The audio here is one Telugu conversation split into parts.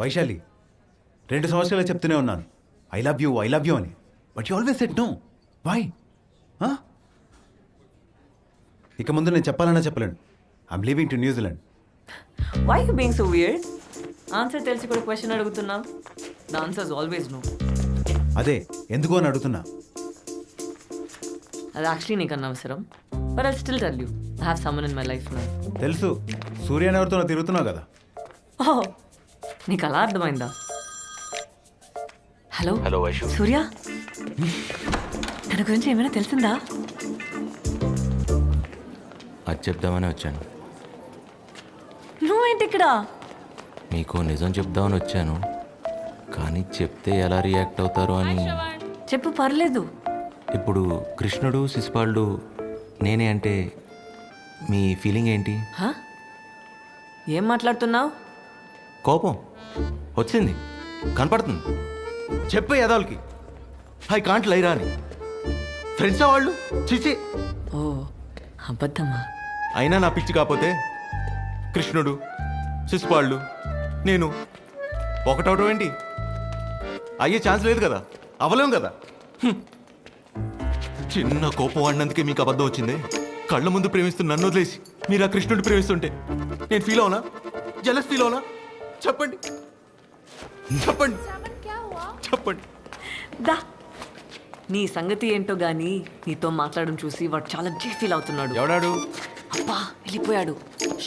వైశాలి 2 సంవత్సరాలు చెప్తూనే ఉన్నాను ఐ లవ్ యూ అని, but you always said no. Why? ఇక ముందు నేను చెప్పాలన్నా చెప్పలేను. I'm leaving to New Zealand. Why you being so weird? Answer తెలిసి కూడా క్వశ్చన్ అడుగుతున్నా. The answer is always no. అదే ఎందుకు అని అడుగుతున్నా. అది యాక్చువల్లీ నీకు అనవసరం, but I still tell you I have someone in my life now. తెలుసు, సూర్యని ఎవరితోనో తిరుగుతున్నావు కదా. ఓహ్, నీకు అలా అర్థమైందా? Hello hello Vaishu. సూర్య, తన గురించి ఏమైనా తెలిసిందా? అది చెప్దామని వచ్చాను. నువ్వేంటి ఇక్కడ? మీకు నిజం చెప్దామని వచ్చాను, కానీ చెప్తే ఎలా రియాక్ట్ అవుతారో అని. చెప్పు, పర్లేదు. ఇప్పుడు కృష్ణుడు శిశుపాలుడు నేనే అంటే మీ ఫీలింగ్ ఏంటి? హా? ఏం మాట్లాడుతున్నావు? కోపం వచ్చింది, కనపడుతుంది. చెప్పే యదాలకి ఐ కాంట్ లైరా అని. ఫ్రెండ్సా వాళ్ళు? చిచి. ఓ, అబద్ధమా? అయినా నా పిచ్చి కాకపోతే కృష్ణుడు శిశుపాలుడు నేను ఒకటవటం ఏంటి? అయ్యే ఛాన్స్ లేదు కదా, అవలేం కదా. చిన్న కోపం వాడినందుకే మీకు అబద్ధం వచ్చింది. కళ్ళ ముందు ప్రేమిస్తున్న నన్ను వదిలేసి మీరు ఆ కృష్ణుడిని ప్రేమిస్తుంటే నేను ఫీల్ అవునా? జలస్ ఫీల్ అవునా? చెప్పండి చెప్పండి చెప్పండి. దా, నీ సంగతి ఏంటో గానీ నీతో మాట్లాడడం చూసి వాడు చాలా ఫీల్ అవుతున్నాడు. ఎవడాడు? అబ్బా, వెళ్ళిపోయాడు.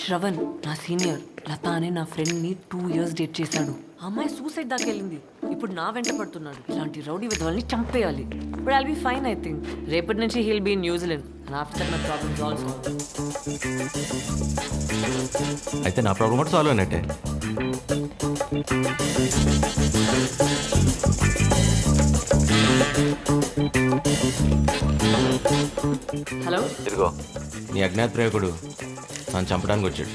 శ్రవణ్, నా సీనియర్. లత అనే నా ఫ్రెండ్ ని 2 years డేట్ చేశాడు. ఆ అమ్మాయి సూసైడ్ దాకా వెళ్ళింది. ఇప్పుడు నా వెంట పడుతున్నాడు. ఇలాంటి రౌడీ విధవల్ని చంపేయాలి. But I'll be fine, I think. రేపటి నుంచి he'll be in New Zealand and after my problems also. అయితే నా ప్రాబ్లం కూడా సాల్వ్ అయినట్టే. హలో, ఇదిగో నీ అజ్ఞాత ప్రేమికుడు నన్ను చంపడానికి వచ్చాడు.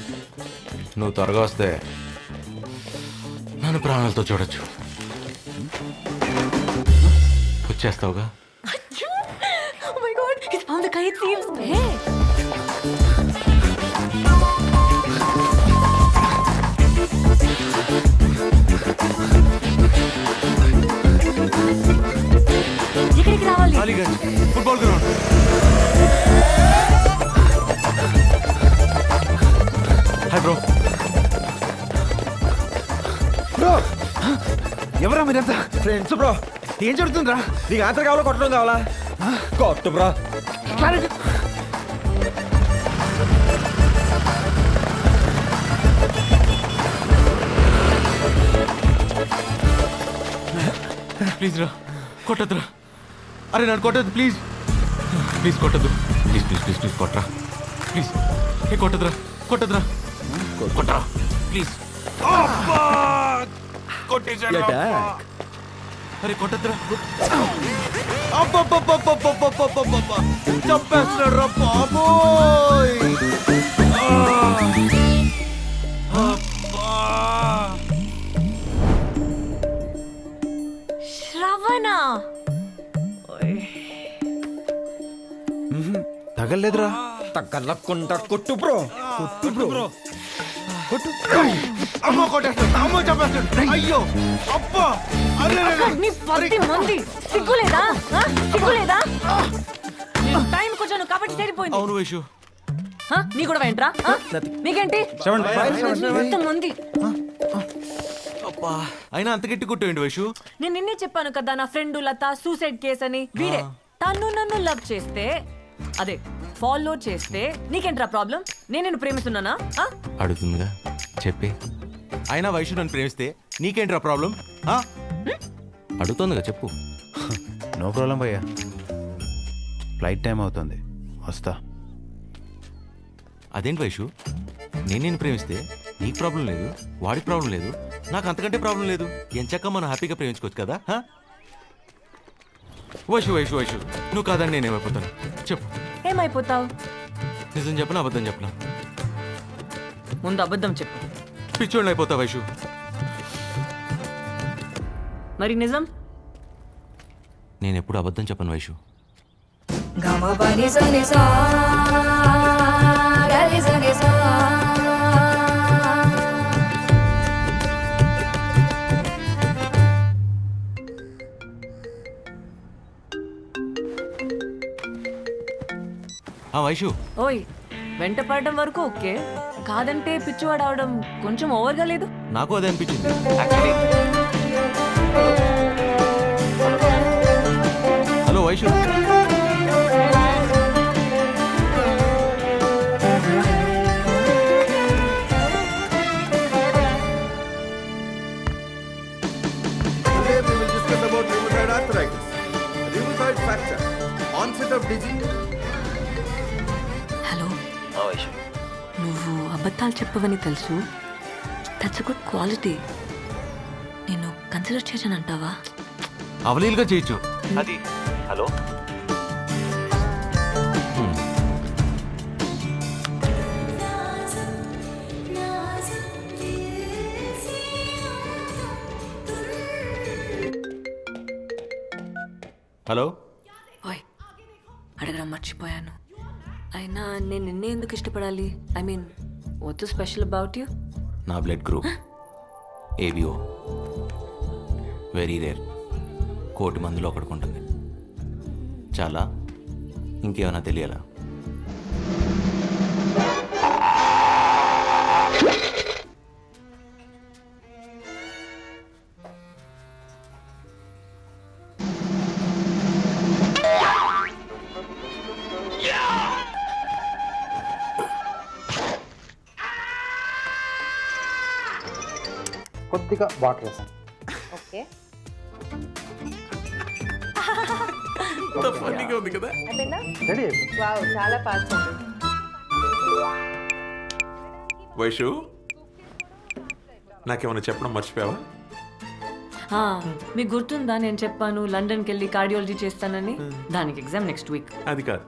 నువ్వు త్వరగా వస్తే నన్ను ప్రాణాలతో చూడొచ్చు. వచ్చేస్తావుగా? oh my god, he's found the kite thieves. Hey, ఇక్కడికి రావాలి. Aliganj football ground. Hi bro. Bro, ఎవరా మీరంతా? Friends bro. ఏం జరుగుతుందిరా? నీకు ఆన్సర్ కావాలా కొట్టడం కావాలా? కొట్టు బ్రో. ప్లీజ్ రా, కొట్టద్దురా. అరే నన్ను కొట్టద్దు ప్లీజ్. ప్లీజ్ కొట్టద్దు. ప్లీజ్ ప్లీజ్ ప్లీజ్ ప్లీజ్ కొట్టరా ప్లీజ్. ఏ కొట్టద్దురా, కొట్టద్దురా, కొట్టరా ప్లీజ్. కొట్టేసాడు. అరే కొట్టద్దురా. చంపేస్తున్నాడు రా బాబోయ్. శ్రవణ, తగలేదురా. తగ్గలకుండా కొట్టు బ్రో. కొట్టు బ్రో. కొట్టు. అమ్మో కొట్టేస్తాడు. అమ్మో చంపేస్తాడు. అయ్యో అబ్బా. నీ 10 మంది సిగ్గులేదా? సిగ్గులేదా? టైం కొంచెం కాబట్టి సరిపోయింది. అవును వైషు. నీ కూడా వెంట్రా? నీకేంటి మంది? అయినా అంత గట్టి కొట్టేయండి వైషు. నేను నిన్నే చెప్పాను కదా నా ఫ్రెండ్ లత సూసైడ్ కేస్ అని. వీడే తను నన్ను లవ్ చేస్తే, అదే ఫాలో చేస్తే నీకేంట్రా ప్రాబ్లం? నేను నిన్ను ప్రేమిస్తున్నానా? అడుగుతుందిగా చెప్పి. అయినా వైషు నన్ను ప్రేమిస్తే నీకేంట్రా ప్రాబ్లం? అడుగుతుందిగా చెప్పు. నో ప్రాబ్లం భయ్యా, ఫ్లైట్ టైం అవుతుంది, వస్తా. అదేంటి వైషు, నేను ప్రేమిస్తే నీకు ప్రాబ్లం లేదు, వాడికి ప్రాబ్లం లేదు, నాకు అంతకంటే ప్రాబ్లం లేదు. ఎంచక్క మనం హ్యాపీగా ప్రేమించుకోవచ్చు కదా. వైషు వైషు వైషు, నువ్వు కాదని నేనేమైపోతాను చెప్పు. ఏమైపోతావు? నిజం చెప్పనా అబద్ధం చెప్పనా? ముందు అబద్ధం చెప్పు. పిచ్చోళ్ళు అయిపోతా వైషు. మరి నిజం? నేను ఎప్పుడు అబద్ధం చెప్పను వైషు. వైషు ఓయ్ వెంట పడడం వరకు ఓకే, కాదంటే పిచ్చివాడు అవడం కొంచెం ఓవర్గా లేదు? నాకు అదే అనిపించింది. Hello Vaishu, Today we will discuss about rheumatoid arthritis, rheumatoid fracture, onset of disease. Hello, నువ్వు అబద్ధాలు చెప్పవని తెలుసు. That's good quality. నేను కన్సిడర్ చేశానంటావా? అవలీలుగా చేయొచ్చు. అది హలో హలో ఓయ్ అడగడం మర్చిపోయాను. అయినా నేను నిన్నే ఎందుకు ఇష్టపడాలి? I mean what's special about you? నా blood group ABO, very rare. 1,000,000 మందిలో ఒకటికి ఉంటుంది. చాలా, ఇంకేమైనా తెలియాలా? కొద్దిగా వాటర్ వేసాను. ఓకే ఫన్నీగా ఉంది కదా. అయిపోయిందా? రెడీ అయిపోయింది. వావ్ చాలా ఫాస్ట్ ఉంది. వైషు, నాకేమైనా చెప్పడం మర్చిపోయావా? మీకు గుర్తుందా నేను చెప్పాను లండన్కి వెళ్ళి కార్డియాలజీ చేస్తానని? దానికి ఎగ్జామ్ నెక్స్ట్ వీక్. అది కాదు,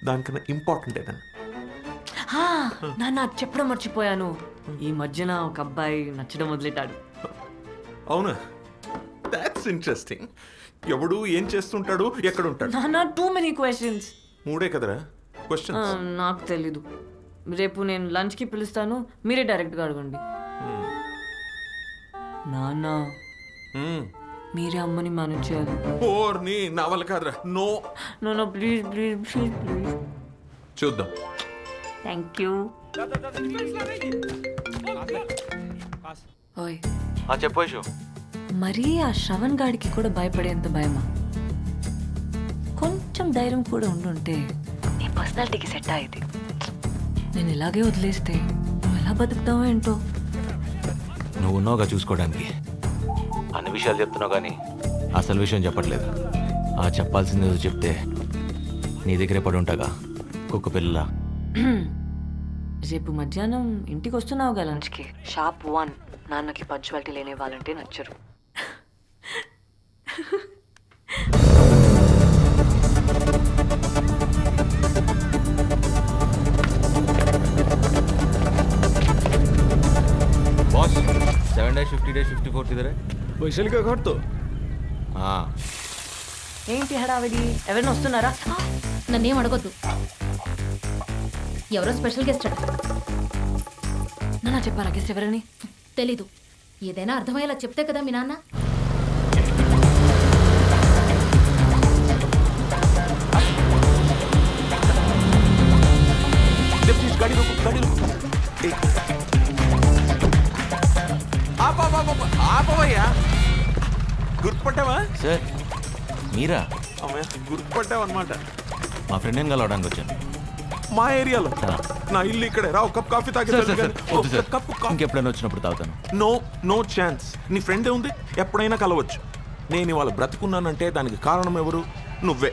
దానికన్నా ఇంపార్టెంట్ ఏదన్నా. నాన్న చెప్పడం మర్చిపోయాను. ఈ మధ్యన ఒక అబ్బాయి నచ్చడం మొదలెట్టాడు. అవునా? That's interesting. ఎవడు ఏం చేస్తుంటాడు, ఎక్కడ ఉంటాడు? నాన్న టూ మెనీ క్వశ్చన్స్. 3 కదరా క్వశ్చన్. నాకు తెలీదు. రేపు నేను లంచ్కి పిలుస్తాను, మీరే డైరెక్ట్గా అడగండి. నాన్న మీరే అమ్మని మేనేజ్ చేయాలి. ఓర్ని నా వల్ల కాదురా. No no please please please please. చూద్దాం. Thank you. ఓయ్ చెప్పు వైషు. మరీ ఆ శ్రవణ్ గాడికి కూడా భయపడేంత భయమా? కొంచెం ధైర్యం కూడా ఉండుంటే నీ పర్సనాలిటీకి సెట్ అయ్యేది. నేను ఇలాగే వదిలేస్తే నువ్వు ఎలా బతుకుతావో ఏంటో. నువ్వు ఉన్నావుగా చూసుకోవడానికి. అన్ని విషయాలు చెప్తున్నావు కానీ అసలు విషయం చెప్పట్లేదు. ఆ చెప్పాల్సింది ఏదో చెప్తే నీ దగ్గరే పడి ఉంటాగా కుక్క పిల్ల. రేపు మధ్యాహ్నం ఇంటికి వస్తున్నావుగా లంచ్కి? షాప్ 1. నాన్నకి పంచువాలిటీ లేని వాళ్ళంటే నచ్చరు. बॉस 7-50-54 किधर है? वैशाली का घर तो हाँ. ఏంటి హడావిడి? ఎవరైనా వస్తున్నారా? నన్నేం అడగొద్దు. ఎవరో స్పెషల్ గెస్ట్ అట. నాన్న చెప్పారా గెస్ట్ ఎవరని? తెలీదు. ఏదైనా అర్థమయ్యేలా చెప్తే కదా మీ నాన్న. गाड़ी रोको, गाड़ी रोको. ఆపవయ్యా. గుర్తుపట్టావా? సార్ మీరా? అమ్మయ్య, గుర్తుపట్టావన్నమాట. మా ఫ్రెండ్ని కలవడానికి వచ్చాను. మా ఏరియాలో. నా ఇల్లు ఇక్కడే. రా, కప్ కాఫీ తాగి. ఇంకెప్పుడైనా వచ్చినప్పుడు తాగుతాను. No no chance. నీ ఫ్రెండే ఉంది, ఎప్పుడైనా కలవచ్చు. నేను ఇవాళ బ్రతుకున్నానంటే దానికి కారణం ఎవరు? నువ్వే.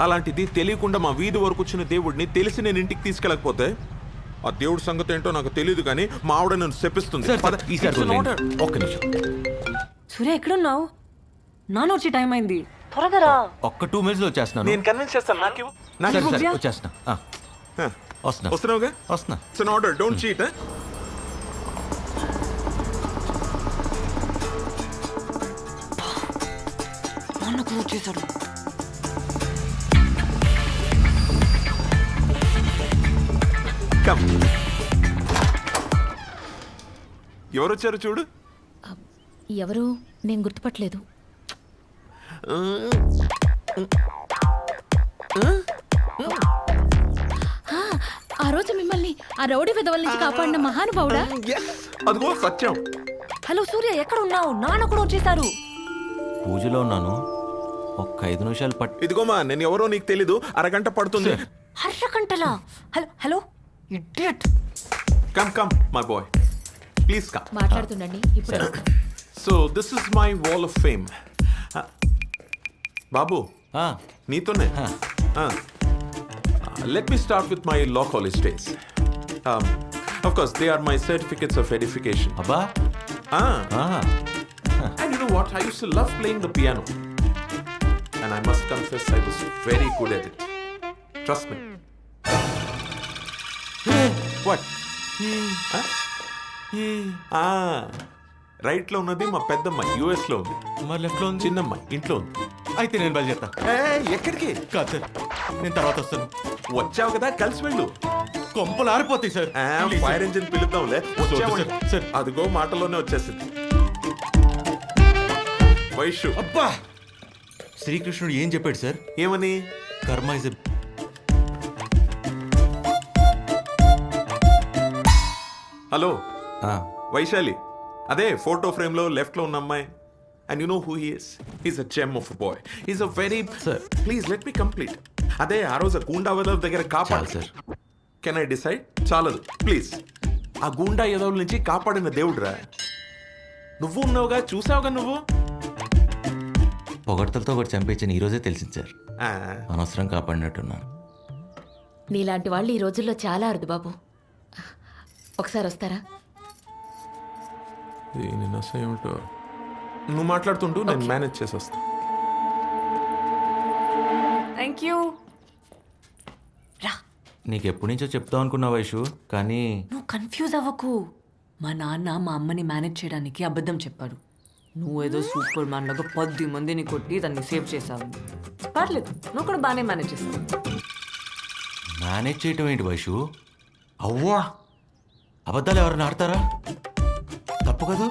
అలాంటిది తెలియకుండా మా వీధి వరకు వచ్చిన దేవుడిని తెలిసి నేను ఇంటికి తీసుకెళ్ళకపోతే ఆ దేవుడి సంగతి ఏంటో నాకు తెలియదు, కానీ మా ఆవిడ నన్ను శపిస్తుంది. ఒక్క నిమిషం. సూర్య ఎక్కడున్నావు? నాన్న వచ్చే టైం అయింది, త్వరగా రా. ఒక్క 2 minutes లో వచ్చేస్తున్నాను. నేను కన్విన్స్ చేస్తాను. నాకు వచ్చేస్తున్నా. వస్తున్నా. వస్తున్నావుగా? వస్తున్నా. It's an order, don't cheat. నాన్న కూడా వచ్చేసాడు. ఎవరు వచ్చారు చూడు. ఎవరు? నేను గుర్తుపట్టలేదు. రోజు మిమ్మల్ని ఆ రౌడీ విధవల నుంచి కాపాడిన మహానుభావుడా? Yes, అదిగో సత్యం. హలో సూర్య, ఎక్కడ ఉన్నావు? నాన్న కూడా వచ్చేసారు. పూజలో ఉన్నాను, ఒక్క 5 నిమిషాలు ఇదిగోమా, నేను ఎవరో నీకు తెలీదు, అరగంట పడుతుంది. హర్షకంటలా. Hello hello idiot. Come come my boy, please come. మాట్లాడుతుండండి ఇప్పుడు. So this is my wall of fame. బాబు, నీతోనే. Let me start with my law college days. Of course, they are my certificates of edification. అబ్బా. And you know what? I used to love playing the piano. And I must confess, I was very good at it. Trust me. What? Right లో ఉన్నది మా పెద్దమ్మాయి, యుఎస్ లో ఉంది. మరి లెఫ్ట్ లో ఉంది చిన్నమ్మాయి ఇంట్లో ఉంది. అయితే నేను బయలుదేరుతా. ఎక్కడికి? కాదు సార్, నేను తర్వాత వస్తాను. వచ్చావు కదా, కలిసి వెళ్ళు. కొంపలు ఆరిపోతాయి సార్. ఫైర్ ఇంజిన్ పిలుద్దాంలే. Sir, sir. అదిగో మాటలోనే వచ్చేసింది. వైషు. అబ్బా, శ్రీకృష్ణుడు ఏం చెప్పాడు సార్? ఏమని? కర్మ ఇస్ హలో వైశాలి, అదే ఫోటో ఫ్రేమ్ లో లెఫ్ట్ లో ఉన్న అమ్మాయి. And you know who he is? He's a gem of a boy. He's a very... Sir. Please, let me complete. అదే ఆ రోజు గూండా వదల దగ్గర కాపాడు. సార్. Can I decide? చాలదు ప్లీజ్. ఆ గూండా ఎదవుల నుంచి కాపాడిన దేవుడురా. నువ్వు ఉన్నావుగా, చూసావుగా నువ్వు. పొగడ్తలతో ఒకటి చంపేచ్చని ఈ రోజే తెలిసింది సార్. ఆ, అనవసరం కాపాడినట్టున్నాను. నీలాంటి వాళ్ళు ఈ రోజుల్లో చాలా అరుదు బాబు. ఒకసారి వస్తారా? దీని నస ఏమిటో. నువ్వు మాట్లాడుతుంటూ నేను మేనేజ్ చేసి వస్తా. Thank you. రా. నీకు ఎప్పటి నుంచో చెప్తావు అనుకున్నా వైషు, కానీ నువ్వు కన్ఫ్యూజ్ అవ్వకు. మా నాన్న మా అమ్మని మేనేజ్ చేయడానికి అబద్ధం చెప్పాడు. నువ్వేదో సూపర్ మ్యాన్ లాగా 10 మందిని కొట్టి దాన్ని సేవ్ చేసావు. పర్లేదు, నువ్వు కూడా బాగానే మేనేజ్ చేస్తావు. మేనేజ్ చేయటం ఏంటి వైషు? అవ్వా, అబద్ధాలు ఎవరైనా ఆడతారా? తప్పు కదా.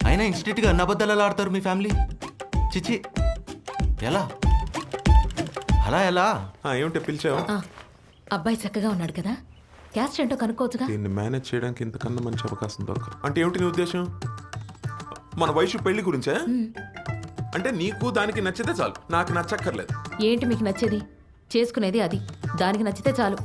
అయినా ఇన్స్టిట్యూట్గా అన్ని అబద్ధాలు ఎలా ఆడతారు మీ ఫ్యామిలీ? చిచి, ఎలా అలా ఎలా? ఏమిటి పిలిచావు? అబ్బాయి చక్కగా ఉన్నాడు కదా, క్యాస్ట్ ఏంటో కనుక్కోవచ్చుగా. దీన్ని మేనేజ్ చేయడానికి ఇంతకన్నా మంచి అవకాశం దొరకదు. అంటే ఏమిటి నీ ఉద్దేశం? మన వయసు పెళ్లి గురించే? అంటే నీకు దానికి నచ్చితే చాలు, నాకు నచ్చక్కర్లేదు. ఏంటి మీకు నచ్చేది? చేసుకునేది అది, దానికి నచ్చితే చాలు.